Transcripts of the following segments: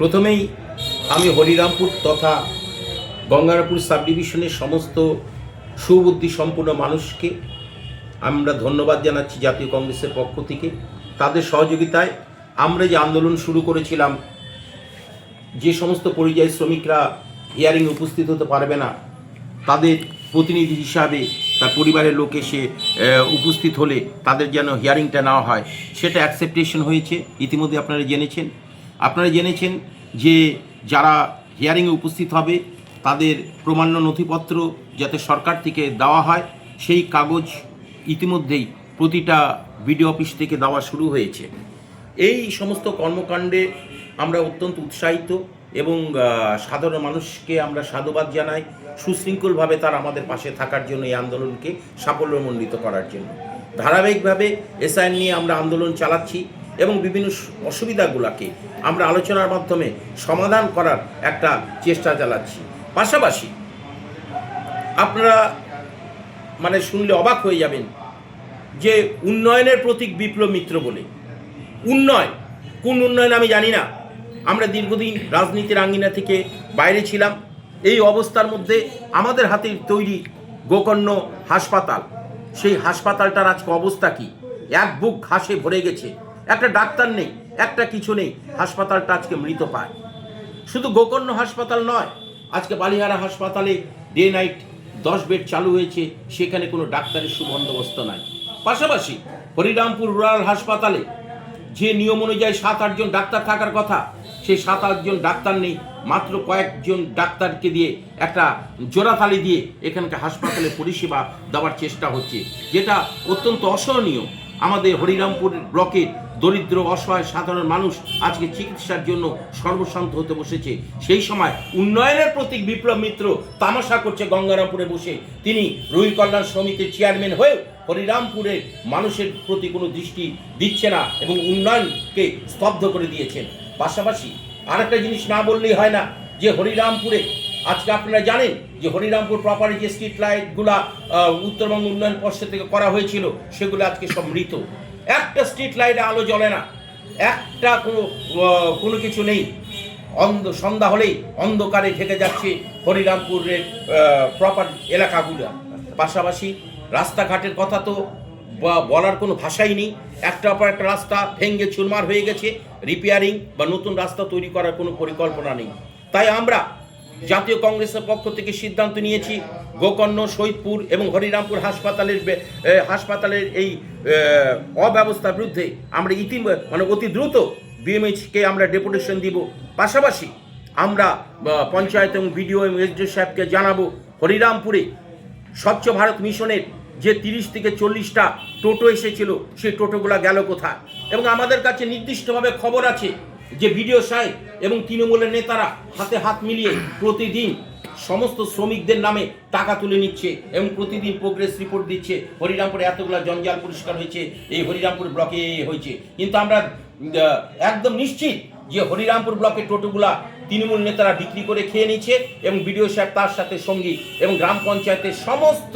প্রথমেই আমি হরিরামপুর তথা গঙ্গারামপুর সাব ডিভিশনের সমস্ত সুবুদ্ধি সম্পন্ন মানুষকে আমরা ধন্যবাদ জানাচ্ছি জাতীয় কংগ্রেসের পক্ষ থেকে। তাদের সহযোগিতায় আমরা যে আন্দোলন শুরু করেছিলাম, যে সমস্ত পরিযায়ী শ্রমিকরা হিয়ারিং উপস্থিত হতে পারবে না, তাদের প্রতিনিধি হিসাবে তার পরিবারের লোক এসে উপস্থিত হলে তাদের যেন হিয়ারিংটা নেওয়া হয়, সেটা অ্যাকসেপ্টেশন হয়েছে। ইতিমধ্যে আপনারা জেনেছেন যে যারা হিয়ারিংয়ে উপস্থিত হবে তাদের প্রমাণ্য নথিপত্র যাতে সরকার থেকে দেওয়া হয়, সেই কাগজ ইতিমধ্যেই প্রতিটা বিডিও অফিস থেকে দেওয়া শুরু হয়েছে। এই সমস্ত কর্মকাণ্ডে আমরা অত্যন্ত উৎসাহিত এবং সাধারণ মানুষকে আমরা সাধুবাদ জানাই সুশৃঙ্খলভাবে তারা আমাদের পাশে থাকার জন্য, এই আন্দোলনকে সাফল্যমণ্ডিত করার জন্য। ধারাবাহিকভাবে এসআইএন নিয়ে আমরা আন্দোলন চালাচ্ছি এবং বিভিন্ন অসুবিধাগুলোকে আমরা আলোচনার মাধ্যমে সমাধান করার একটা চেষ্টা চালাচ্ছি। পাশাপাশি আপনারা শুনলে অবাক হয়ে যাবেন যে উন্নয়নের প্রতীক বিপ্লব মিত্র বলে। উন্নয়ন, কোন উন্নয়ন আমি জানি না। আমরা দীর্ঘদিন রাজনীতির আঙ্গিনা থেকে বাইরে ছিলাম। এই অবস্থার মধ্যে আমাদের হাতে তৈরি গোকর্ণ হাসপাতাল, সেই হাসপাতালটার আজকে অবস্থা কি? এক বুক ঘাসে ভরে গেছে, একটা ডাক্তার নেই, একটা কিছু নেই। হাসপাতালটা আজকে মৃত পায়। শুধু গোকর্ণ হাসপাতাল নয়, আজকে বালিহারা হাসপাতালে ডে নাইট 10 বেড চালু হয়েছে, সেখানে কোনো ডাক্তারের সুবন্দোবস্ত নাই। পাশাপাশি হরিরামপুর রুরাল হাসপাতালে যে নিয়ম অনুযায়ী 7-8 জন ডাক্তার থাকার কথা, সেই 7-8 জন ডাক্তার নেই। মাত্র কয়েকজন ডাক্তারকে দিয়ে একটা জোড়াতালি দিয়ে এখানকার হাসপাতালে পরিষেবা দেওয়ার চেষ্টা হচ্ছে, যেটা অত্যন্ত অসহনীয়। আমাদের হরিরামপুর ব্লকের দরিদ্র অসহায় সাধারণ মানুষ আজকে চিকিৎসার জন্য সর্বশান্ত হতে বসেছে। সেই সময় উন্নয়নের প্রতীক বিপ্লব মিত্র তামাশা করছে গঙ্গারামপুরে বসে। তিনি রুই কল্যাণ সমিতির চেয়ারম্যান হয়েও হরিরামপুরের মানুষের প্রতি কোনো দৃষ্টি দিচ্ছে না এবং উন্নয়নকে স্তব্ধ করে দিয়েছেন। পাশাপাশি আরেকটা জিনিস না বললেই হয় না, যে হরিরামপুরে আজকে আপনারা জানেন যে হরিরামপুর প্রপার যে স্ট্রিট লাইটগুলা উত্তরবঙ্গ উন্নয়ন পর্ষদ থেকে করা হয়েছিল, সেগুলো আজকে সব মৃত। একটা স্ট্রিট লাইটে আলো জ্বলে না, একটা কোনো কিছু নেই। সন্ধ্যা হলেই অন্ধকারে ঢেকে যাচ্ছে হরিরামপুরের প্রপার এলাকাগুলো। পাশাপাশি রাস্তাঘাটের কথা তো বলার কোনো ভাষাই নেই। একটা পর একটা রাস্তা ভেঙে চুরমার হয়ে গেছে, রিপেয়ারিং বা নতুন রাস্তা তৈরি করার কোনো পরিকল্পনা নেই। তাই আমরা জাতীয় কংগ্রেসের পক্ষ থেকে সিদ্ধান্ত নিয়েছি, গোকর্ণ, শহীদপুর এবং হরিরামপুর হাসপাতালের এই অব্যবস্থার বিরুদ্ধে আমরা অতি দ্রুত বিএমএইচকে আমরা ডেপুটেশন দিব। পাশাপাশি আমরা পঞ্চায়েত এবং বিডিও এবং এসডিও সাহেবকে জানাবো, হরিরামপুরে স্বচ্ছ ভারত মিশনের যে 30 থেকে 40টা টোটো এসেছিল, সেই টোটোগুলো গেল কোথায়? এবং আমাদের কাছে নির্দিষ্টভাবে খবর আছে যে বিডিও সাহেব এবং তৃণমূলের নেতারা হাতে হাত মিলিয়ে প্রতিদিন সমস্ত শ্রমিকদের নামে টাকা তুলে নিচ্ছে এবং প্রতিদিন প্রোগ্রেস রিপোর্ট দিচ্ছে। হরিরামপুরে এতগুলো জঞ্জাল পরিষ্কার হয়েছে, এই হরিরামপুর ব্লকে হয়েছে। কিন্তু আমরা একদম নিশ্চিত যে হরিরামপুর ব্লকের টোটোগুলা তৃণমূল নেতারা বিক্রি করে খেয়ে নিচ্ছে এবং বিডিও সাহেব তার সাথে সঙ্গী এবং গ্রাম পঞ্চায়েতের সমস্ত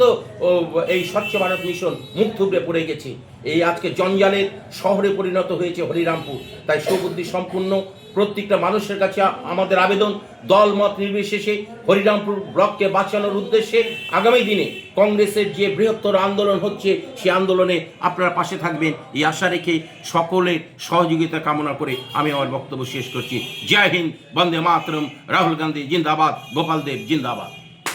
এই স্বচ্ছ ভারত মিশন মুখ থুবড়ে পড়ে গেছে। এই আজকে জঞ্জালের শহরে পরিণত হয়েছে হরিরামপুর। তাই সুবুদ্ধি সম্পূর্ণ প্রত্যেকটা মানুষের কাছে আমাদের আবেদন, দল মত নির্বিশেষে হরিরামপুর ব্লককে বাঁচানোর উদ্দেশ্যে আগামী দিনে কংগ্রেসের যে বৃহত্তর আন্দোলন হচ্ছে, সেই আন্দোলনে আপনারা পাশে থাকবেন, এই আশা রেখে সকলের সহযোগিতা কামনা করে আমি আমার বক্তব্য শেষ করছি। জয় হিন্দ, বন্দে মাতরম, রাহুল গান্ধী জিন্দাবাদ, গোপাল দেব জিন্দাবাদ।